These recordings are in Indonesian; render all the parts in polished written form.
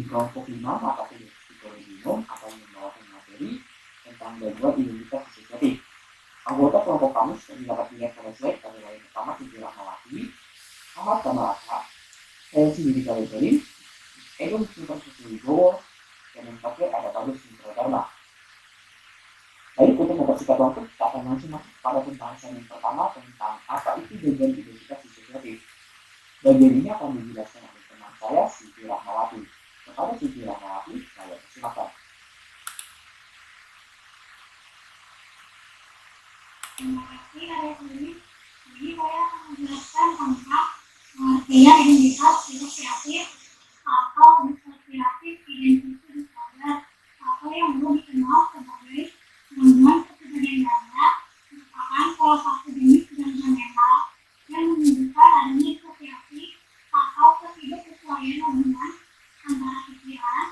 di kelompok 5 mata kuliah psikologi umum akan membawakan materi tentang gangguan identitas disosiatif. Anggota kelompok kami yang dapat dilihat pada slide adalah yang pertama Siti Rahmawati, Ahmad Kamarata, saya sendiri Kaliberi, Edun Sultan Susiligowo, dan yang terakhir ada Bagus Mitra Dharma. Baik, untuk mempersingkat waktu, kita akan langsung masuk pada pembahasan yang pertama tentang apa itu gangguan identitas disosiatif. Bagian ini akan dijelaskan oleh teman saya, Siti Rahmawati. Kepada Siti Rahmawati, saya persilakan. Terima kasih Arya Sendiri. Jadi saya akan menjelaskan tentang pengertian identitas disosiatif atau disosiatif identity disorder atau yang belum dikenal sebagai gangguan kepribadian ganda, merupakan salah satu jenis gangguan mental yang menunjukkan adanya disosiasi atau ketidaksesuaian hubungan antara pikiran,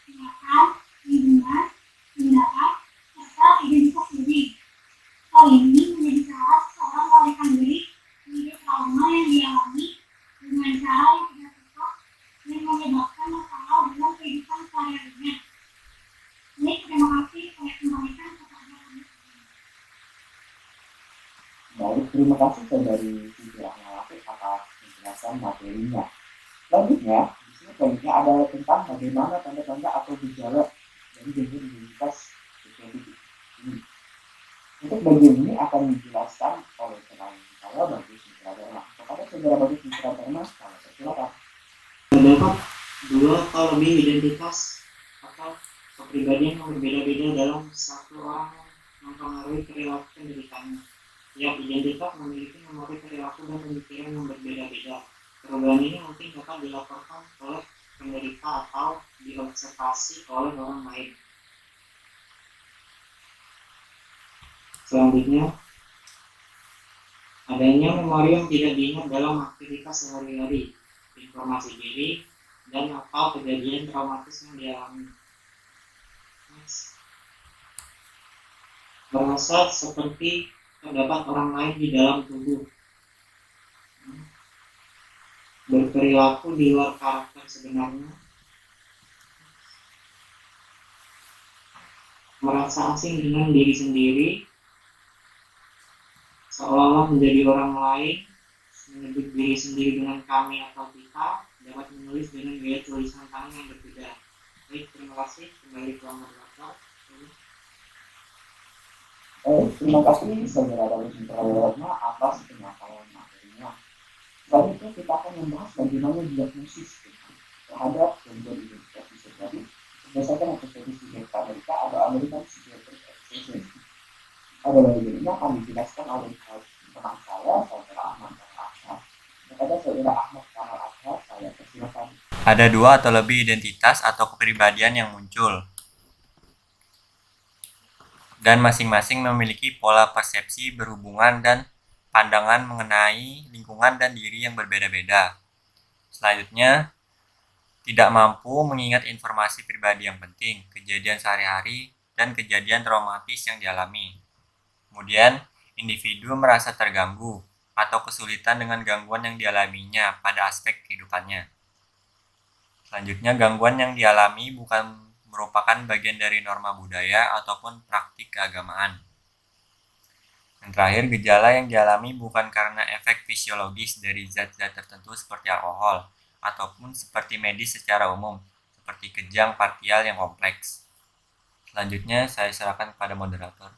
tindakan, lingkungan, tindakan, serta identitas diri. Hal ini menjadi cara seseorang melarikan diri dari trauma yang dialami dengan cara yang tidak tepat dan menyebabkan masalah dalam kehidupan sehari-harinya. Baik, terima kasih. Saya kembalikan kepada Anda. Baik, terima kasih saudari Siti Rahmawati atas penjelasan materinya. Selanjutnya, di sini poinnya ada tentang bagaimana tanda-tanda atau gejala dari gangguan identitas disosiatif ini. Untuk bagian ini akan dijelaskan oleh teman saya Bagus Mitra Dharma. Kepada saudara Bagus Mitra Dharma, saya persilakan. Terdapat dua atau lebih identitas atau kepribadian yang berbeda-beda dalam satu orang yang mempengaruhi perilaku penderitaannya. Tiap identitas memiliki memori perilaku dan pemikiran yang berbeda-beda. Perubahan ini mungkin dapat dilaporkan oleh penderita atau diobservasi oleh orang lain. Selanjutnya, adanya memori yang tidak diingat dalam aktivitas sehari-hari, informasi diri, dan atau kejadian traumatis yang dialami. Merasa seperti terdapat orang lain di dalam tubuh. Berperilaku di luar karakter sebenarnya. Merasa asing dengan diri sendiri, seolah-olah menjadi orang lain, menyebut diri sendiri dengan kami atau kita, dapat menulis dengan gaya tulisan tangan yang berbeda. Baik, terima kasih. Kembali ke moderator. Terima kasih saudara Bagus Mitra Dharma atas penyampaian materinya. Selanjutnya kita akan membahas bagaimana diagnosis terhadap gangguan identitas disosiatif berdasarkan statistik dari Amerika atau American Psychiatric Association. Pada bagian ini akan dijelaskan oleh teman saya, saudara Ahmad Kamal Ashar. Kepada saudara Ahmad Kamal Ashar, saya persilakan. Ada dua atau lebih identitas atau kepribadian yang muncul, dan masing-masing memiliki pola persepsi berhubungan dan pandangan mengenai lingkungan dan diri yang berbeda-beda. Selanjutnya, tidak mampu mengingat informasi pribadi yang penting, kejadian sehari-hari, dan kejadian traumatis yang dialami. Kemudian, individu merasa terganggu atau kesulitan dengan gangguan yang dialaminya pada aspek kehidupannya. Selanjutnya, gangguan yang dialami bukan merupakan bagian dari norma budaya ataupun praktik keagamaan. Yang terakhir, gejala yang dialami bukan karena efek fisiologis dari zat-zat tertentu seperti alkohol, ataupun seperti medis secara umum, seperti kejang partial yang kompleks. Selanjutnya, saya serahkan kepada moderator.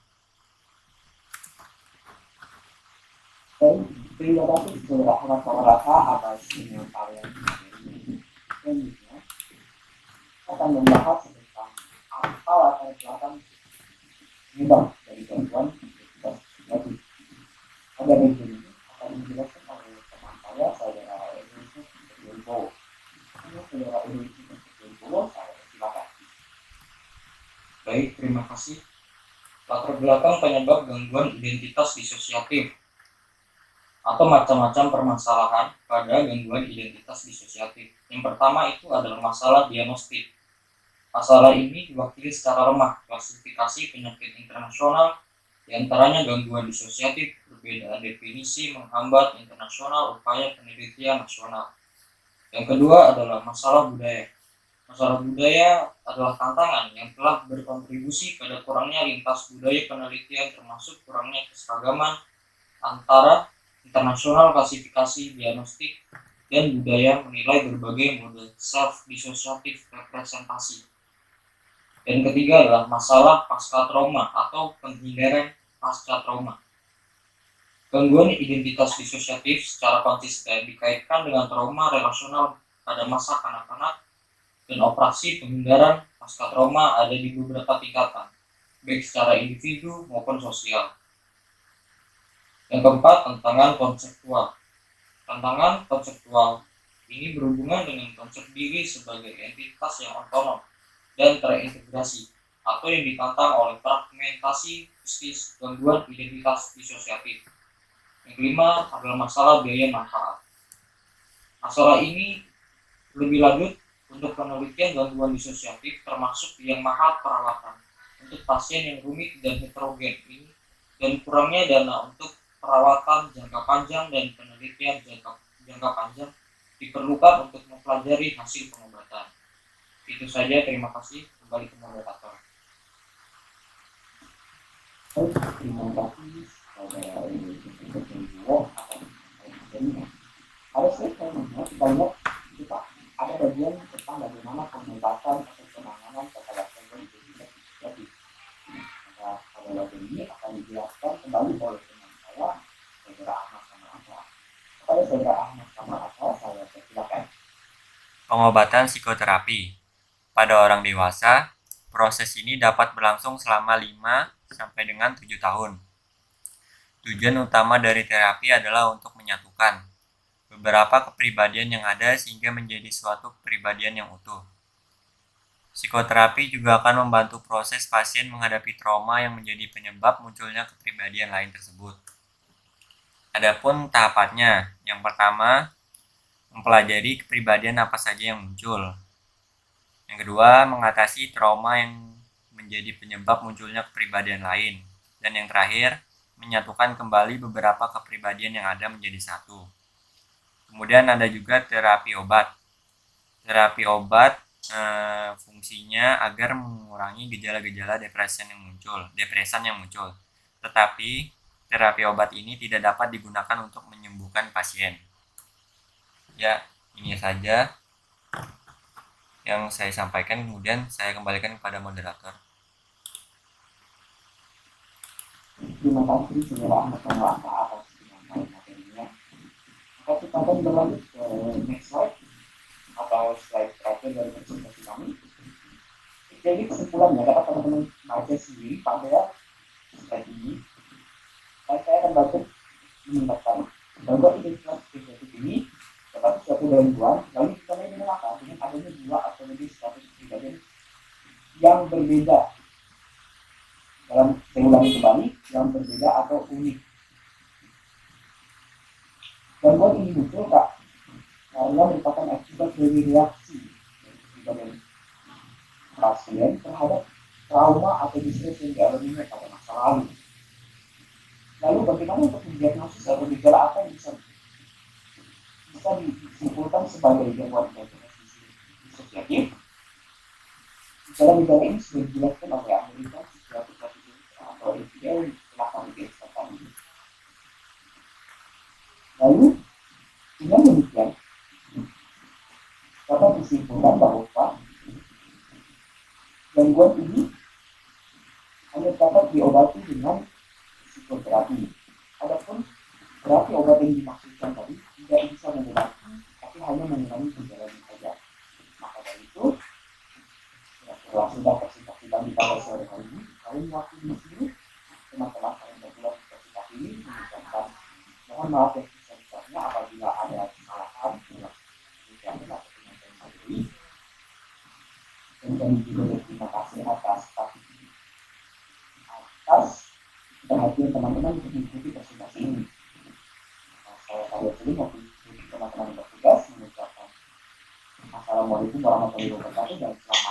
Terima kasih saudara Ahmad Kamarata atas penyampaian materinya. Selanjutnya, akan membahas tentang apa latar belakang penyebab dari gangguan identitas disosiatif. Pada bagian ini akan dijelaskan oleh teman saya, saudara Edun Susiligowo. Saudara Edun Susiligowo, saya persilakan. Baik, terima kasih. Latar belakang penyebab gangguan identitas disosiatif atau macam-macam permasalahan pada gangguan identitas disosiatif. Yang pertama itu adalah masalah diagnostik. Masalah ini diwakili secara lemah klasifikasi penyakit internasional, diantaranya gangguan disosiatif, perbedaan definisi menghambat internasional upaya penelitian nasional. Yang kedua adalah masalah budaya. Masalah budaya adalah tantangan yang telah berkontribusi pada kurangnya lintas budaya penelitian, termasuk kurangnya keseragaman antara internasional klasifikasi diagnostik dan budaya menilai berbagai mode self-dissociative representasi. Dan ketiga adalah masalah pasca trauma atau penghindaran pasca trauma. Gangguan identitas disosiatif secara konsisten dikaitkan dengan trauma relasional pada masa kanak-kanak, dan operasi penghindaran pasca trauma ada di beberapa tingkatan, baik secara individu maupun sosial. Yang keempat, tantangan konseptual. Tantangan konseptual ini berhubungan dengan konsep diri sebagai entitas yang otonom dan terintegrasi, atau yang ditantang oleh fragmentasi psikis gangguan identitas disosiatif. Yang kelima adalah masalah biaya manfaat. Masalah ini lebih lanjut untuk penelitian gangguan disosiatif, termasuk yang mahal perawatan untuk pasien yang rumit dan heterogen ini, dan kurangnya dana untuk perawatan jangka panjang dan penelitian jangka panjang diperlukan untuk mempelajari hasil pengobatan. Itu saja, terima kasih. Kembali ke moderator. Terima kasih kepada Ibu atas materinya. Ada saya melihat kita lihat kita ada bagian tentang bagaimana pengobatan atau penanganan terhadap gangguan identitas disosiatif. Pada bagian ini akan dijelaskan kembali oleh teman saya, Saudara Ahmad Kamarasa. Kepada Saudara Ahmad Kamarasa, saya persilakan. Pengobatan psikoterapi. Pada orang dewasa, proses ini dapat berlangsung selama 5 sampai dengan 7 tahun. Tujuan utama dari terapi adalah untuk menyatukan beberapa kepribadian yang ada sehingga menjadi suatu kepribadian yang utuh. Psikoterapi juga akan membantu proses pasien menghadapi trauma yang menjadi penyebab munculnya kepribadian lain tersebut. Adapun tahapannya, yang pertama, mempelajari kepribadian apa saja yang muncul. Yang kedua, mengatasi trauma yang menjadi penyebab munculnya kepribadian lain. Dan yang terakhir, menyatukan kembali beberapa kepribadian yang ada menjadi satu. Kemudian ada juga terapi obat. Terapi obat fungsinya agar mengurangi gejala-gejala depresan yang muncul. Tetapi terapi obat ini tidak dapat digunakan untuk menyembuhkan pasien. Ya, ini saja yang saya sampaikan, kemudian saya kembalikan kepada moderator. Terima kasih Saudara Ahmad Kamarasa atas penyampaian materinya. Maka kita akan berlanjut ke next slide atau slide terakhir dari presentasi kami. Jadi kesimpulannya dapat teman-teman baca sendiri pada slide ini. Dan saya akan bantu menambahkan bahwa identitas disosiatif ini dapat suatu gangguan lalu ditandai dengan apa? Dengan adanya dua atau lebih status kepribadian yang berbeda. Dalam saya ulangi kembali, yang berbeda atau unik. Gangguan ini muncul karena merupakan akibat dari reaksi dari pasien terhadap trauma atau distres yang dialaminya pada masa lalu. Lalu bagaimana untuk mendiagnosis atau gejala apa yang bisa disimpulkan sebagai gangguan disosiatif? Gejala-gejala ini sudah dijelaskan oleh Amerika Psychiatric atau APA setelah kami jelaskan. Lalu dengan demikian dapat disimpulkan bahwa gangguan ini hanya dapat diobati dengan psikoterapi. Adapun terapi obat yang dimaksudkan tadi tidak bisa mengobati, tapi hanya mengurangi gejalanya saja. Maka dari itu, sudah presentasi kami pada sore hari ini. Kami mewakili di sini teman-teman yang berbuat presentasi ini mengucapkan mohon maaf yang sebesar-besarnya apabila ada kesalahan dalam penyampaian atau penyampaian materi. Dan kami juga berterima kasih atas perhatian teman-teman untuk mengikuti presentasi ini. Saya dulu waktu teman-teman bertugas mengucapkan Assalamualaikum warahmatullahi wabarakatuh dan selamat